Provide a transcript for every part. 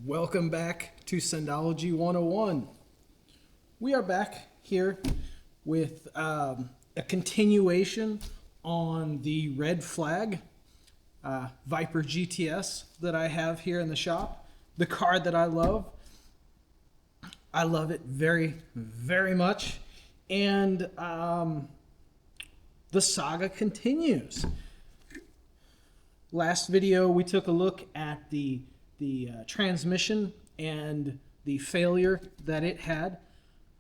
Welcome back to Sendology 101. We are back here with a continuation on the red flag Viper GTS that I have here in the shop. The car that I love. I love it very, very much. And the saga continues. Last video we took a look at the transmission and the failure that it had.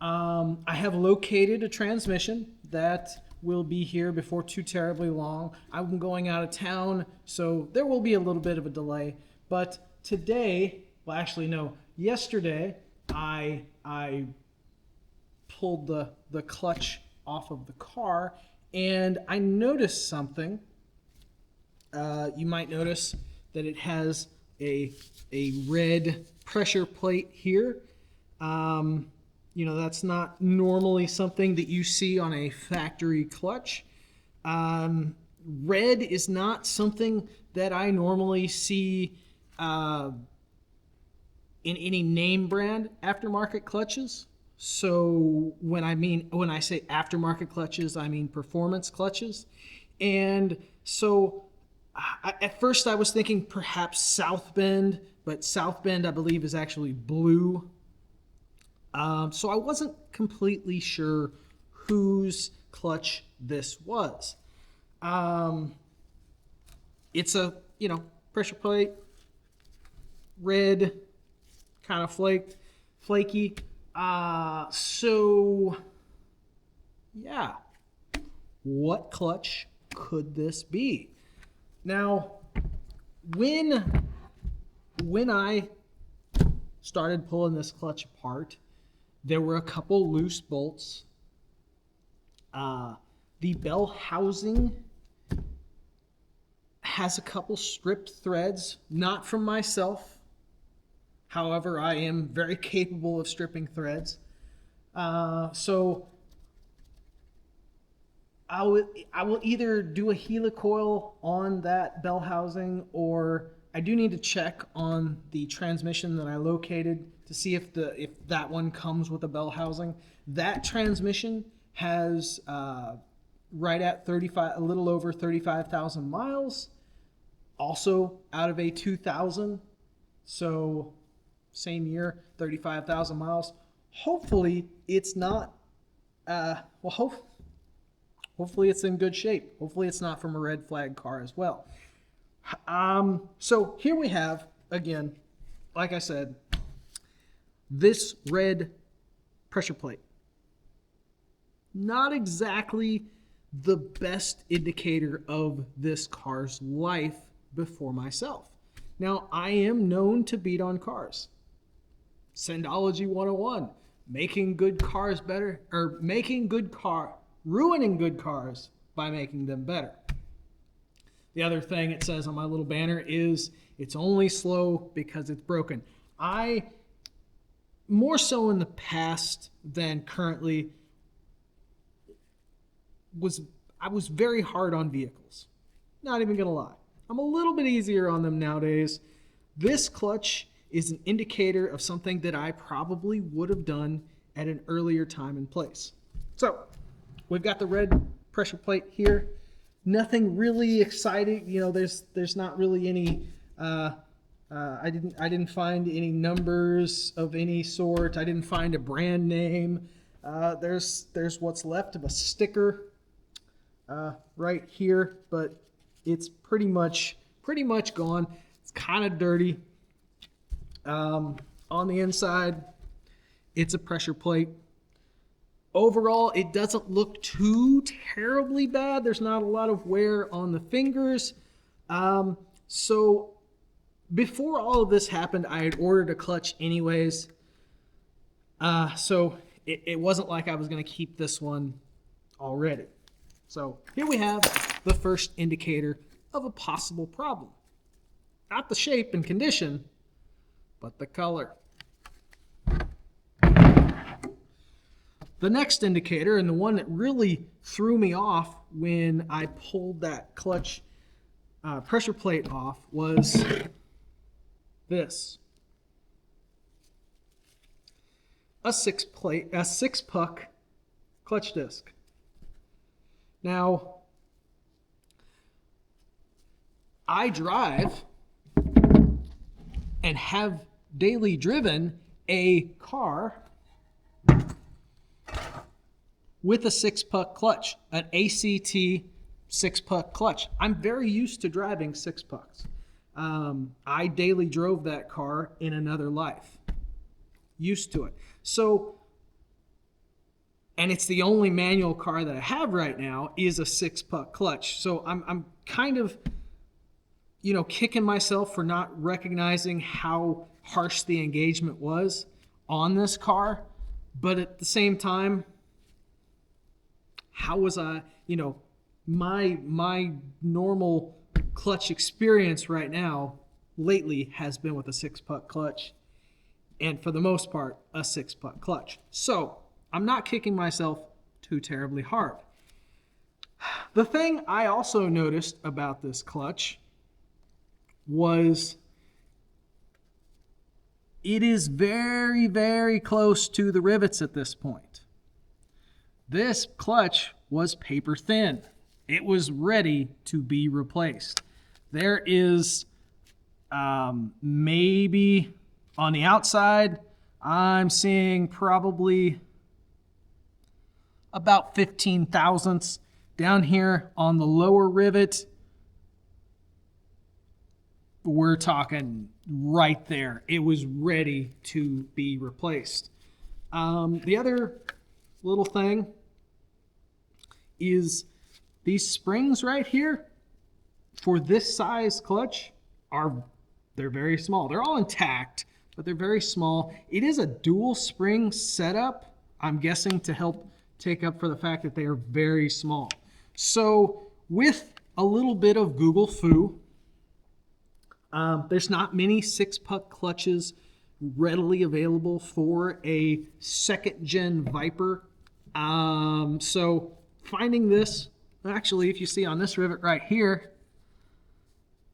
I have located a transmission that will be here before too terribly long. I'm going out of town, so there will be a little bit of a delay. But today, well, actually no, yesterday I pulled the clutch off of the car, and I noticed something. You might notice that it has a red pressure plate here. That's not normally something that you see on a factory clutch. Red is not something that I normally see in any name brand aftermarket clutches. So when I say aftermarket clutches, I mean performance clutches. And so at first I was thinking perhaps South Bend, but South Bend I believe is actually blue. So I wasn't completely sure whose clutch this was. It's a, pressure plate, red, kind of flaky. So yeah, what clutch could this be? Now, when I started pulling this clutch apart, there were a couple loose bolts. The bell housing has a couple stripped threads, not from myself. However, I am very capable of stripping threads. So I will either do a helicoil on that bell housing, or I do need to check on the transmission that I located to see if that one comes with a bell housing. That transmission has right at a little over 35,000 miles, also out of a 2000. So same year, 35,000 miles. Hopefully it's not. Hopefully it's in good shape. Hopefully it's not from a red flag car as well. So here we have, again, like I said, this red pressure plate. Not exactly the best indicator of this car's life before myself. Now, I am known to beat on cars. Sendology 101, making good cars better, or ruining good cars by making them better. The other thing it says on my little banner is it's only slow because it's broken. I, more so in the past than currently, I was very hard on vehicles. Not even gonna lie. I'm a little bit easier on them nowadays. This clutch is an indicator of something that I probably would have done at an earlier time and place. So we've got the red pressure plate here. Nothing really exciting. There's not really any. I didn't find any numbers of any sort. I didn't find a brand name. There's what's left of a sticker right here, but it's pretty much gone. It's kind of dirty. On the inside, it's a pressure plate. Overall, it doesn't look too terribly bad. There's not a lot of wear on the fingers. So before all of this happened, I had ordered a clutch anyways. So it wasn't like I was going to keep this one already. So here we have the first indicator of a possible problem. Not the shape and condition, but the color. The next indicator, and the one that really threw me off when I pulled that clutch pressure plate off, was this. a six puck clutch disc. Now, I drive and have daily driven a car with a six puck clutch, an ACT six puck clutch. I'm very used to driving six pucks. I daily drove that car in another life. Used to it. So, and it's the only manual car that I have right now is a six puck clutch. So I'm kind of, kicking myself for not recognizing how harsh the engagement was on this car. But at the same time, how was I, my normal clutch experience right now lately has been with a six puck clutch, and for the most part, a six puck clutch. So I'm not kicking myself too terribly hard. The thing I also noticed about this clutch was it is very, very close to the rivets at this point. This clutch was paper thin. It was ready to be replaced. There is maybe on the outside, I'm seeing probably about 15 thousandths. Down here on the lower rivet, we're talking right there. It was ready to be replaced. The other little thing is these springs right here for this size clutch they're very small. They're all intact, but they're very small. It is a dual spring setup, I'm guessing, to help take up for the fact that they are very small. So with a little bit of Google foo, there's not many six puck clutches readily available for a second gen Viper. So finding this, actually, if you see on this rivet right here,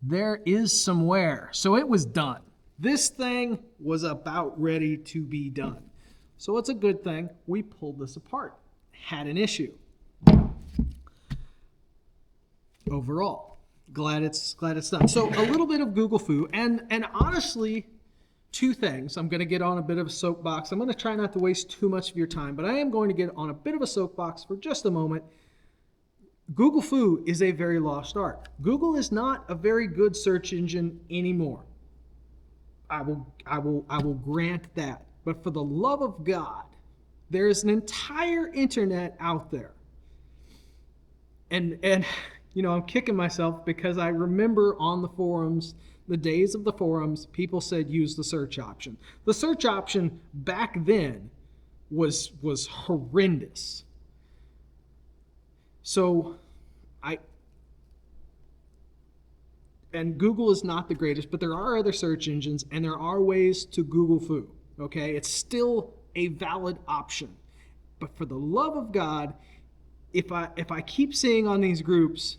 there is some wear. So it was done. This thing was about ready to be done. So it's a good thing we pulled this apart. Had an issue. Overall, glad it's done. So a little bit of Google foo, and honestly, two things. I'm going to get on a bit of a soapbox. I'm going to try not to waste too much of your time, but I am going to get on a bit of a soapbox for just a moment. Google foo is a very lost art. Google is not a very good search engine anymore. I will grant that. But for the love of God, there is an entire internet out there. And I'm kicking myself because I remember on the forums, the days of the forums, people said use the search option. The search option back then was horrendous. So and Google is not the greatest, but there are other search engines and there are ways to Google foo. Okay, it's still a valid option. But for the love of God, if I keep seeing on these groups,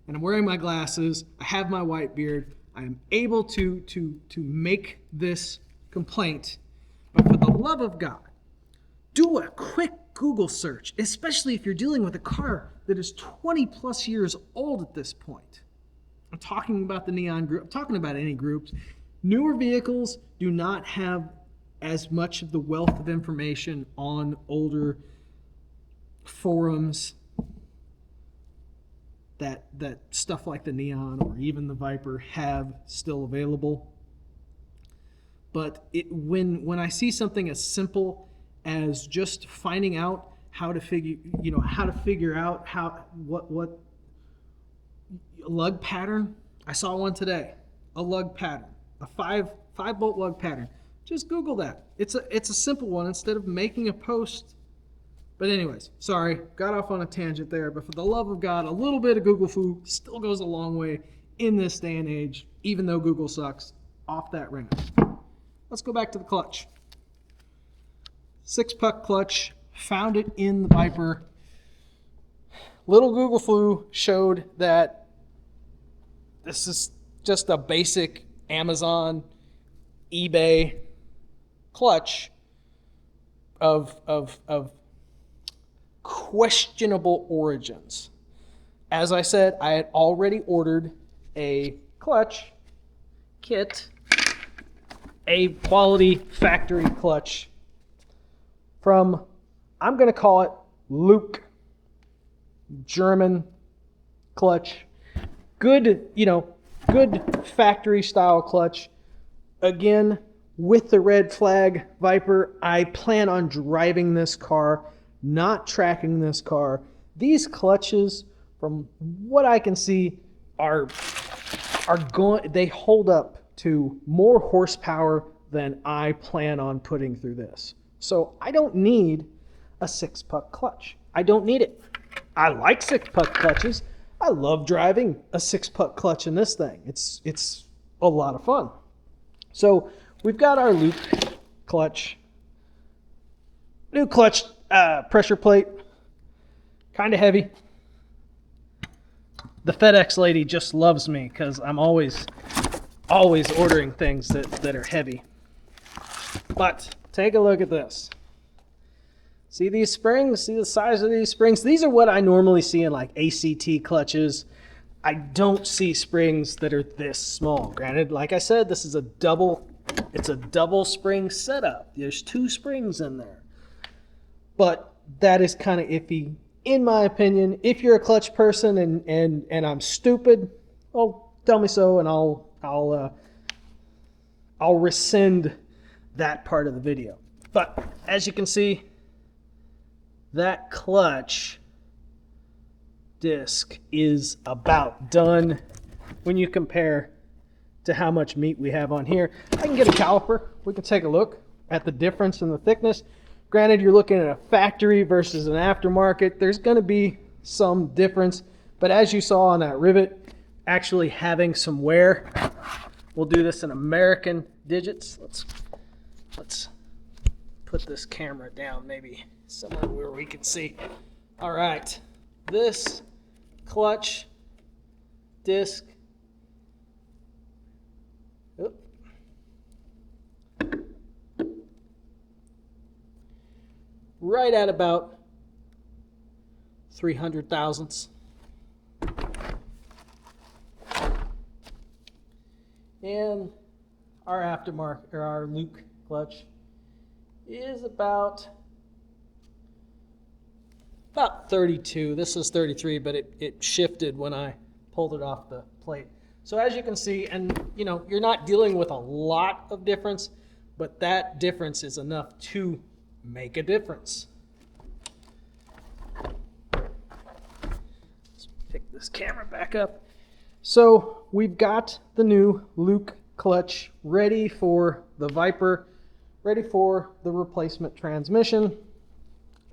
and I'm wearing my glasses, I have my white beard, I am able to make this complaint. But for the love of God, do a quick Google search, especially if you're dealing with a car that is 20 plus years old at this point. I'm talking about the Neon group. I'm talking about any groups. Newer vehicles do not have as much of the wealth of information on older forums that stuff like the Neon or even the Viper have still available. But when I see something as simple as just finding out how to figure out what lug pattern. I saw one today, a lug pattern, a 5-bolt lug pattern. Just Google that. It's a simple one instead of making a post. But anyways, sorry, got off on a tangent there. But for the love of God, a little bit of Google foo still goes a long way in this day and age, even though Google sucks. Off that ringer. Let's go back to the clutch. 6-puck clutch, found it in the Viper. Little Google foo showed that this is just a basic Amazon, eBay clutch of questionable origins. As I said, I had already ordered a clutch kit, a quality factory clutch from, I'm going to call it Luke, German clutch. Good, good factory style clutch. Again, with the red flag Viper, I plan on driving this car, not tracking this car. These clutches, from what I can see, are going, they hold up to more horsepower than I plan on putting through this. So I don't need a 6-puck clutch. I don't need it. I like 6-puck clutches. I love driving a 6-puck clutch in this thing. It's a lot of fun. So we've got our Luke clutch. New clutch pressure plate. Kind of heavy. The FedEx lady just loves me because I'm always ordering things that are heavy. But take a look at this. See these springs? See the size of these springs? These are what I normally see in like ACT clutches. I don't see springs that are this small. Granted, like I said, this is it's a double spring setup. There's 2 springs in there. But that is kind of iffy, in my opinion. If you're a clutch person and I'm stupid, well, tell me so, and I'll rescind that part of the video. But as you can see, that clutch disc is about done when you compare to how much meat we have on here. I can get a caliper. We can take a look at the difference in the thickness. Granted, you're looking at a factory versus an aftermarket. There's going to be some difference, but as you saw on that rivet, actually having some wear. We'll do this in American digits. Let's put this camera down maybe somewhere where we can see. All right, this clutch disc, right at about 300 thousandths. And our aftermarket, or our Luke clutch, is about 32. This is 33, but it shifted when I pulled it off the plate. So as you can see, and you're not dealing with a lot of difference, but that difference is enough to make a difference. Let's pick this camera back up. So we've got the new Luke clutch ready for the Viper, ready for the replacement transmission.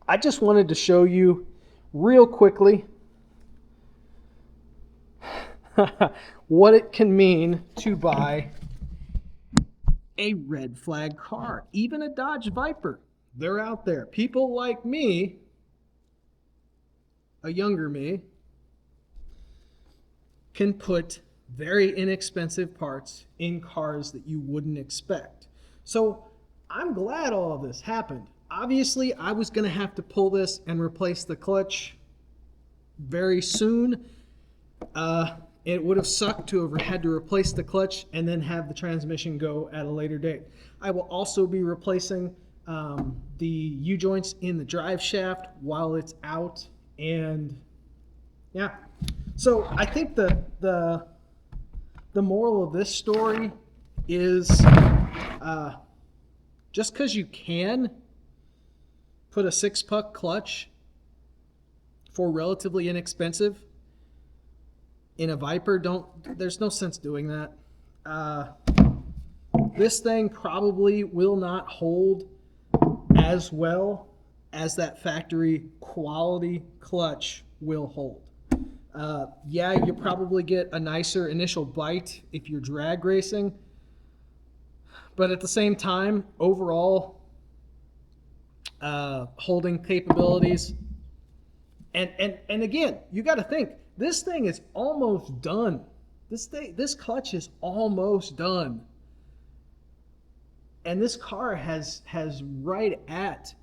I just wanted to show you real quickly what it can mean to buy a red flag car, even a Dodge Viper. They're out there. People like me, a younger me, can put very inexpensive parts in cars that you wouldn't expect. So I'm glad all of this happened. Obviously, I was going to have to pull this and replace the clutch very soon. It would have sucked to have had to replace the clutch and then have the transmission go at a later date. I will also be replacing the U-joints in the drive shaft while it's out. And yeah, so I think the moral of this story is just because you can put a 6-puck clutch for relatively inexpensive in a Viper, there's no sense doing that. This thing probably will not hold as well as that factory quality clutch will hold. Yeah, you probably get a nicer initial bite if you're drag racing, but at the same time, overall holding capabilities, and again, you got to think, this thing is almost done. This clutch is almost done, and this car has right at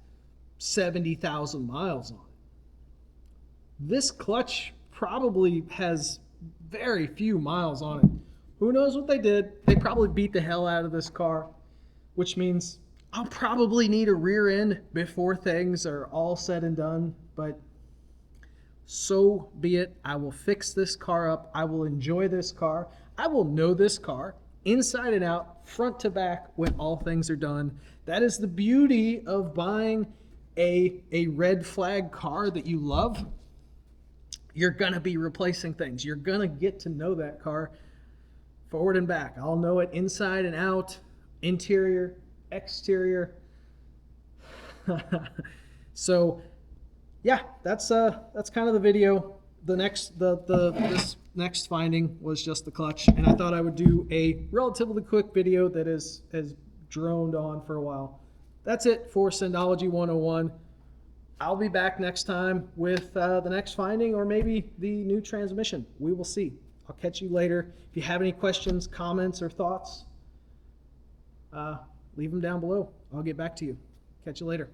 70,000 miles on it. This clutch probably has very few miles on it. Who knows what they did? They probably beat the hell out of this car, which means I'll probably need a rear end before things are all said and done, but so be it. I will fix this car up. I will enjoy this car. I will know this car inside and out, front to back, when all things are done. That is the beauty of buying a red flag car that you love. You're going to be replacing things. You're going to get to know that car forward and back. I'll know it inside and out, interior, exterior. So yeah, that's kind of the video. This next finding was just the clutch, and I thought I would do a relatively quick video that has droned on for a while. That's it for Synology 101. I'll be back next time with the next finding, or maybe the new transmission. We will see. I'll catch you later. If you have any questions, comments, or thoughts, leave them down below. I'll get back to you. Catch you later.